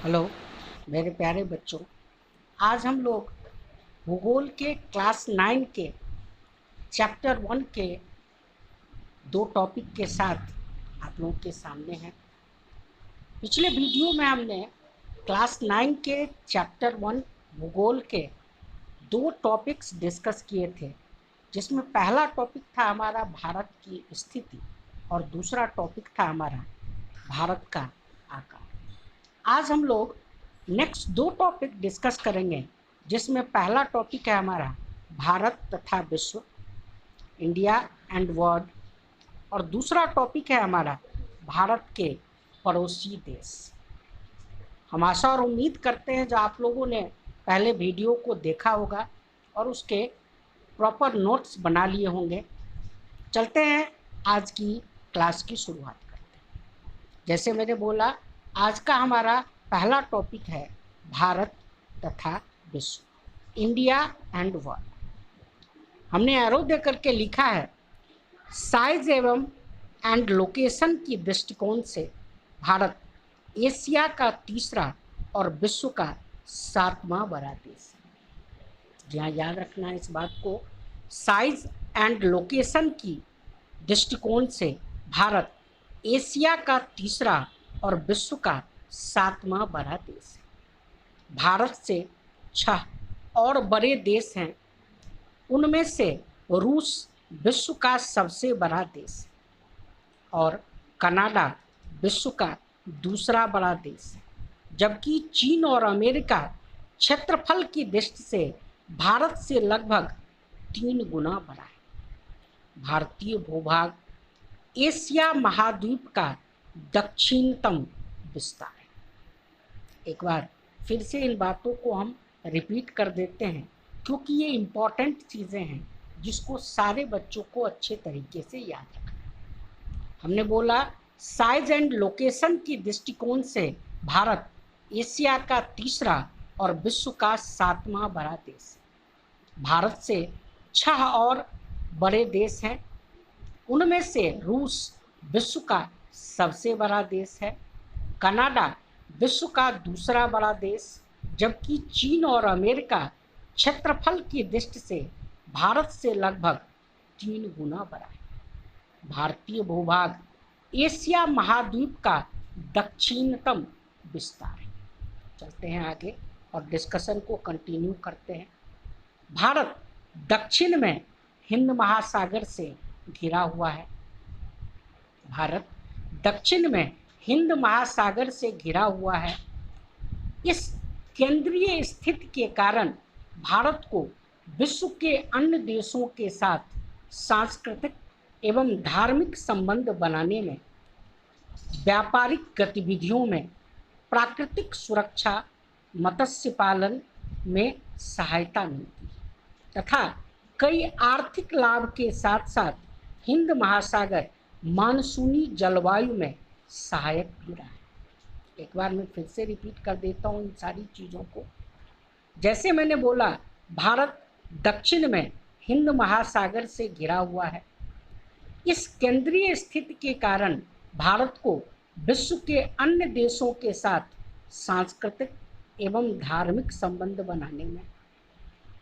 Hello मेरे प्यारे बच्चों। आज हम लोग भूगोल के क्लास 9 के चैप्टर 1 के दो टॉपिक के साथ आप लोगों के सामने हैं। पिछले वीडियो में हमने क्लास 9 के चैप्टर 1 भूगोल के दो टॉपिक्स डिस्कस किए थे, जिसमें पहला टॉपिक था हमारा भारत की स्थिति और दूसरा टॉपिक था हमारा भारत का आकार। आज हम लोग नेक्स्ट दो टॉपिक डिस्कस करेंगे, जिसमें पहला टॉपिक है हमारा भारत तथा विश्व, इंडिया एंड वर्ल्ड, और दूसरा टॉपिक है हमारा भारत के पड़ोसी देश। हम आशा और उम्मीद करते हैं जो आप लोगों ने पहले वीडियो को देखा होगा और उसके प्रॉपर नोट्स बना लिए होंगे। चलते हैं आज की क्लास की शुरुआत करते हैं। जैसे मैंने बोला, आज का हमारा पहला टॉपिक है भारत तथा विश्व, इंडिया एंड वर्ल्ड। हमने एरो दे करके लिखा है, साइज एवं एंड लोकेशन की दृष्टिकोण से भारत एशिया का तीसरा और विश्व का 7वां बड़ा देश है। यहाँ याद रखना है इस बात को, साइज एंड लोकेशन की दृष्टिकोण से भारत एशिया का तीसरा और विश्व का 7वां बड़ा देश है। भारत से 6 और बड़े देश हैं। उनमें से रूस विश्व का सबसे बड़ा देश है और कनाडा विश्व का दूसरा बड़ा देश है, जबकि चीन और अमेरिका क्षेत्रफल की दृष्टि से भारत से लगभग 3 गुना बड़ा है। भारतीय भूभाग एशिया महाद्वीप का दक्षिणतम विस्तार है। एक बार फिर से इन बातों को हम रिपीट कर देते हैं, क्योंकि ये इम्पॉर्टेंट चीज़ें हैं जिसको सारे बच्चों को अच्छे तरीके से याद रखना है। हमने बोला, साइज एंड लोकेशन की दृष्टिकोण से भारत एशिया का तीसरा और विश्व का 7वां बड़ा देश है। भारत से 6 और बड़े देश हैं। उनमें से रूस विश्व का सबसे बड़ा देश है, कनाडा विश्व का दूसरा बड़ा देश, जबकि चीन और अमेरिका क्षेत्रफल की दृष्टि से भारत से लगभग 3 गुना बड़ा है। भारतीय भूभाग एशिया महाद्वीप का दक्षिणतम विस्तार है। चलते हैं आगे और डिस्कशन को कंटिन्यू करते हैं। भारत दक्षिण में हिंद महासागर से घिरा हुआ है। भारत दक्षिण में हिंद महासागर से घिरा हुआ है। इस केंद्रीय स्थिति के कारण भारत को विश्व के अन्य देशों के साथ सांस्कृतिक एवं धार्मिक संबंध बनाने में, व्यापारिक गतिविधियों में, प्राकृतिक सुरक्षा, मत्स्य पालन में सहायता मिलती है तथा कई आर्थिक लाभ के साथ साथ हिंद महासागर मानसूनी जलवायु में सहायक भी रहा है। एक बार मैं फिर से रिपीट कर देता हूँ इन सारी चीज़ों को। जैसे मैंने बोला, भारत दक्षिण में हिंद महासागर से घिरा हुआ है। इस केंद्रीय स्थिति के कारण भारत को विश्व के अन्य देशों के साथ सांस्कृतिक एवं धार्मिक संबंध बनाने में,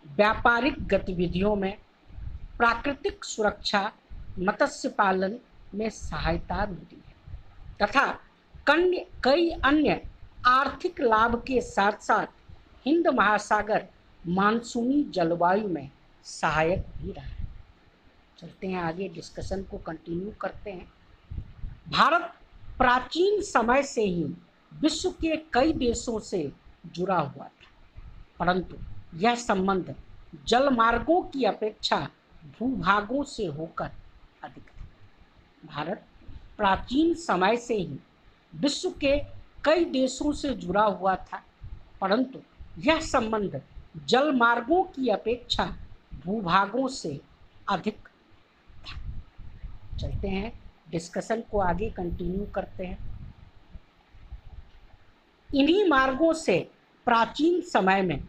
व्यापारिक गतिविधियों में, प्राकृतिक सुरक्षा, मत्स्य पालन में सहायता मिलती है तथा कई अन्य आर्थिक लाभ के साथ साथ हिंद महासागर मानसूनी जलवायु में सहायक भी रहा है। चलते हैं आगे, डिस्कशन को कंटिन्यू करते हैं। भारत प्राचीन समय से ही विश्व के कई देशों से जुड़ा हुआ था, परंतु यह संबंध जल मार्गों की अपेक्षा भूभागों से होकर अधिक था। भारत प्राचीन समय से ही विश्व के कई देशों से जुड़ा हुआ था, परंतु यह संबंध जल मार्गों की अपेक्षा भूभागों से अधिक था। चलते हैं, डिस्कशन को आगे कंटिन्यू करते हैं। इन्हीं मार्गों से प्राचीन समय में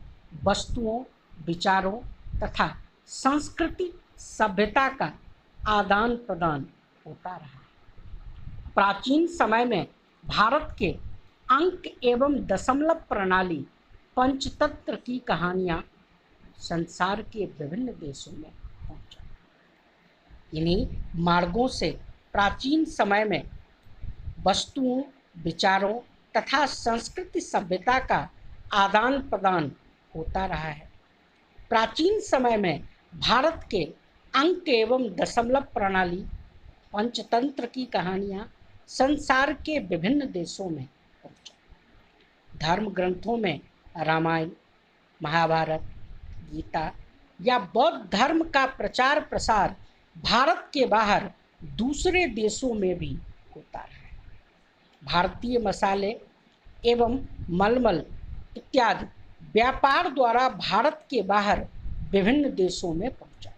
वस्तुओं, विचारों तथा संस्कृति सभ्यता का आदान प्रदान होता रहा। प्राचीन समय में भारत के अंक एवं दशमलव प्रणाली पंचतंत्र की कहानियां संसार के विभिन्न देशों में पहुंचा। इन्हीं मार्गों से प्राचीन समय में वस्तुओं, विचारों तथा संस्कृति सभ्यता का आदान प्रदान होता रहा है। प्राचीन समय में भारत के अंक एवं दशमलव प्रणाली पंचतंत्र की कहानियां संसार के विभिन्न देशों में पहुंचा। धर्म ग्रंथों में रामायण, महाभारत, गीता या बौद्ध धर्म का प्रचार प्रसार भारत के बाहर दूसरे देशों में भी होता है। भारतीय मसाले एवं मलमल इत्यादि व्यापार द्वारा भारत के बाहर विभिन्न देशों में पहुंचा।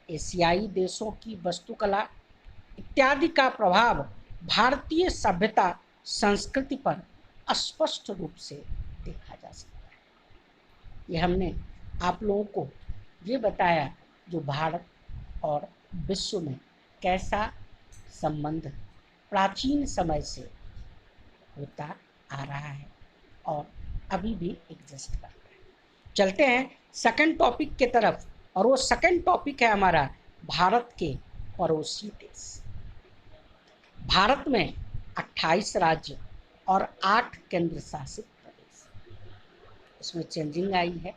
एशियाई देशों की वास्तुकला इत्यादि का प्रभाव भारतीय सभ्यता संस्कृति पर स्पष्ट रूप से देखा जा सकता है। ये हमने आप लोगों को ये बताया जो भारत और विश्व में कैसा संबंध प्राचीन समय से होता आ रहा है और अभी भी एग्जिस्ट करता है। चलते हैं सेकंड टॉपिक के तरफ, और वो सेकंड टॉपिक है हमारा भारत के पड़ोसी देश। भारत में 28 राज्य और 8 केंद्र शासित प्रदेश। इसमें चेंजिंग आई है,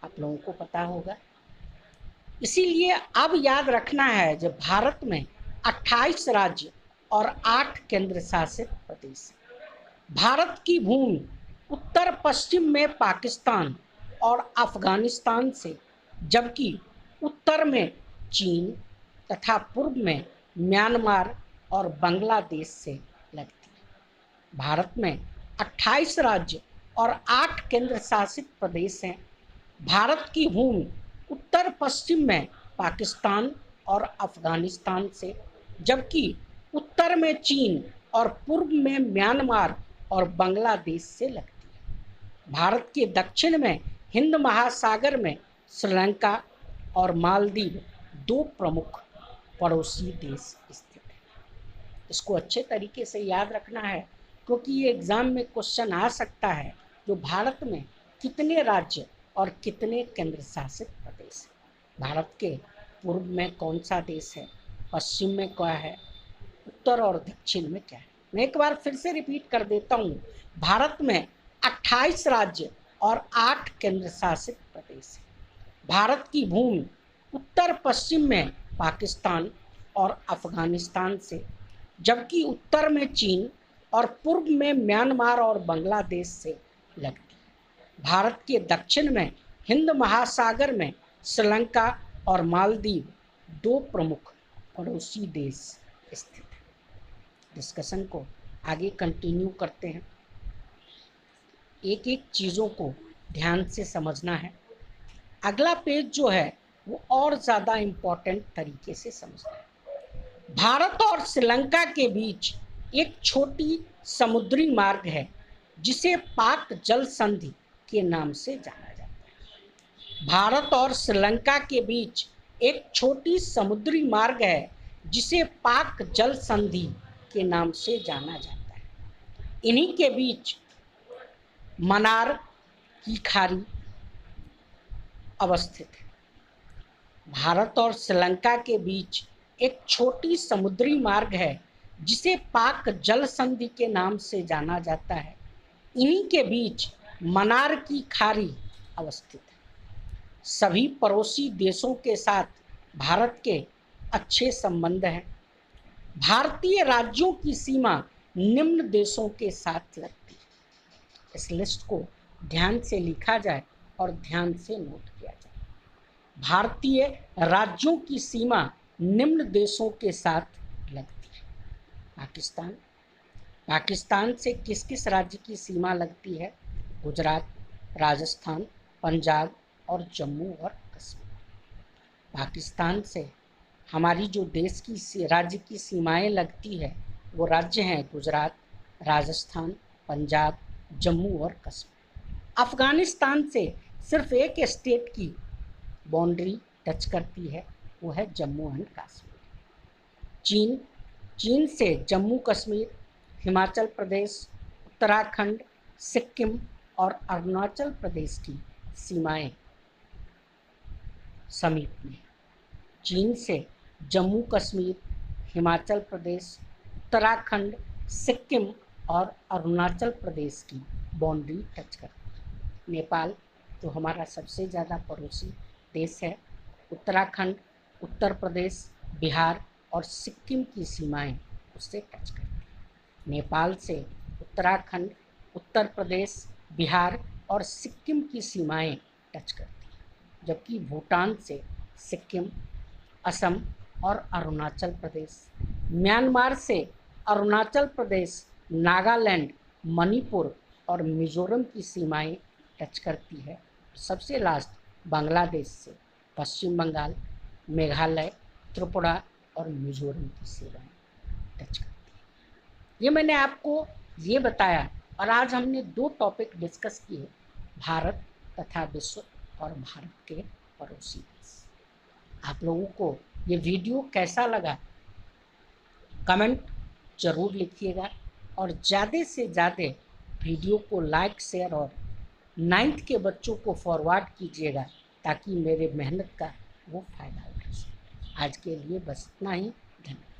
आप लोगों को पता होगा। इसीलिए अब याद रखना है जब भारत में 28 राज्य और 8 केंद्र शासित प्रदेश। भारत की भूमि उत्तर पश्चिम में पाकिस्तान और अफगानिस्तान से, जबकि उत्तर में चीन तथा पूर्व में म्यांमार और बांग्लादेश से लगती है। भारत में 28 राज्य और 8 केंद्र शासित प्रदेश हैं। भारत की भूमि उत्तर पश्चिम में पाकिस्तान और अफगानिस्तान से, जबकि उत्तर में चीन और पूर्व में म्यांमार और बांग्लादेश से लगती है। भारत के दक्षिण में हिंद महासागर में श्रीलंका और मालदीव 2 प्रमुख पड़ोसी देश स्थित हैं। इसको अच्छे तरीके से याद रखना है क्योंकि ये एग्ज़ाम में क्वेश्चन आ सकता है जो भारत में कितने राज्य और कितने केंद्र शासित प्रदेश हैं। भारत के पूर्व में कौन सा देश है, पश्चिम में क्या है, उत्तर और दक्षिण में क्या है। मैं एक बार फिर से रिपीट कर देता हूँ। भारत में 28 राज्य और 8 केंद्र शासित प्रदेश हैं। भारत की भूमि उत्तर पश्चिम में पाकिस्तान और अफगानिस्तान से, जबकि उत्तर में चीन और पूर्व में म्यांमार और बांग्लादेश से लगती है। भारत के दक्षिण में हिंद महासागर में श्रीलंका और मालदीव 2 प्रमुख पड़ोसी देश स्थित हैं। डिस्कशन को आगे कंटिन्यू करते हैं। एक एक चीज़ों को ध्यान से समझना है। अगला पेज जो है वो और ज़्यादा इम्पोर्टेंट तरीके से समझना है। भारत और श्रीलंका के बीच एक छोटी समुद्री मार्ग है जिसे पाक जल संधि के नाम से जाना जाता है। भारत और श्रीलंका के बीच एक छोटी समुद्री मार्ग है जिसे पाक जल संधि के नाम से जाना जाता है। इन्हीं के बीच मन्नार की खाड़ी अवस्थित है। भारत और श्रीलंका के बीच एक छोटी समुद्री मार्ग है जिसे पाक जल संधि के नाम से जाना जाता है। इन्हीं के बीच मन्नार की खाड़ी अवस्थित है। सभी पड़ोसी देशों के साथ भारत के अच्छे संबंध हैं। भारतीय राज्यों की सीमा निम्न देशों के साथ लगती है। इस लिस्ट को ध्यान से लिखा जाए और ध्यान से नोट किया जाए। भारतीय राज्यों की सीमा निम्न देशों के साथ लगती है। पाकिस्तान से किस किस राज्य की सीमा लगती है? गुजरात, राजस्थान, पंजाब और जम्मू और कश्मीर। पाकिस्तान से हमारी जो देश की राज्य की सीमाएं लगती है वो राज्य हैं गुजरात, राजस्थान, पंजाब, जम्मू और कश्मीर। अफ़गानिस्तान से सिर्फ एक स्टेट की बाउंड्री टच करती है, वो है जम्मू एंड कश्मीर। चीन से जम्मू कश्मीर, हिमाचल प्रदेश, उत्तराखंड, सिक्किम और अरुणाचल प्रदेश की सीमाएं समीप में। चीन से जम्मू कश्मीर, हिमाचल प्रदेश, उत्तराखंड, सिक्किम और अरुणाचल प्रदेश की बाउंड्री टच करती है। नेपाल तो हमारा सबसे ज़्यादा पड़ोसी देश है। उत्तराखंड, उत्तर प्रदेश, बिहार और सिक्किम की सीमाएं उससे टच करती हैं। नेपाल से उत्तराखंड, उत्तर प्रदेश, बिहार और सिक्किम की सीमाएं टच करती हैं, जबकि भूटान से सिक्किम, असम और अरुणाचल प्रदेश, म्यांमार से अरुणाचल प्रदेश, नागालैंड, मणिपुर और मिजोरम की सीमाएं टच करती है। सबसे लास्ट बांग्लादेश से पश्चिम बंगाल, मेघालय, त्रिपुरा और मिजोरम की सीमाएं टच करती है। ये मैंने आपको ये बताया और आज हमने 2 टॉपिक डिस्कस किए, भारत तथा विश्व और भारत के पड़ोसी देश। आप लोगों को ये वीडियो कैसा लगा कमेंट ज़रूर लिखिएगा और ज़्यादा से ज़्यादा वीडियो को लाइक, शेयर और 9th के बच्चों को फॉरवर्ड कीजिएगा ताकि मेरे मेहनत का वो फ़ायदा उठा सके। आज के लिए बस इतना ही। धन्यवाद।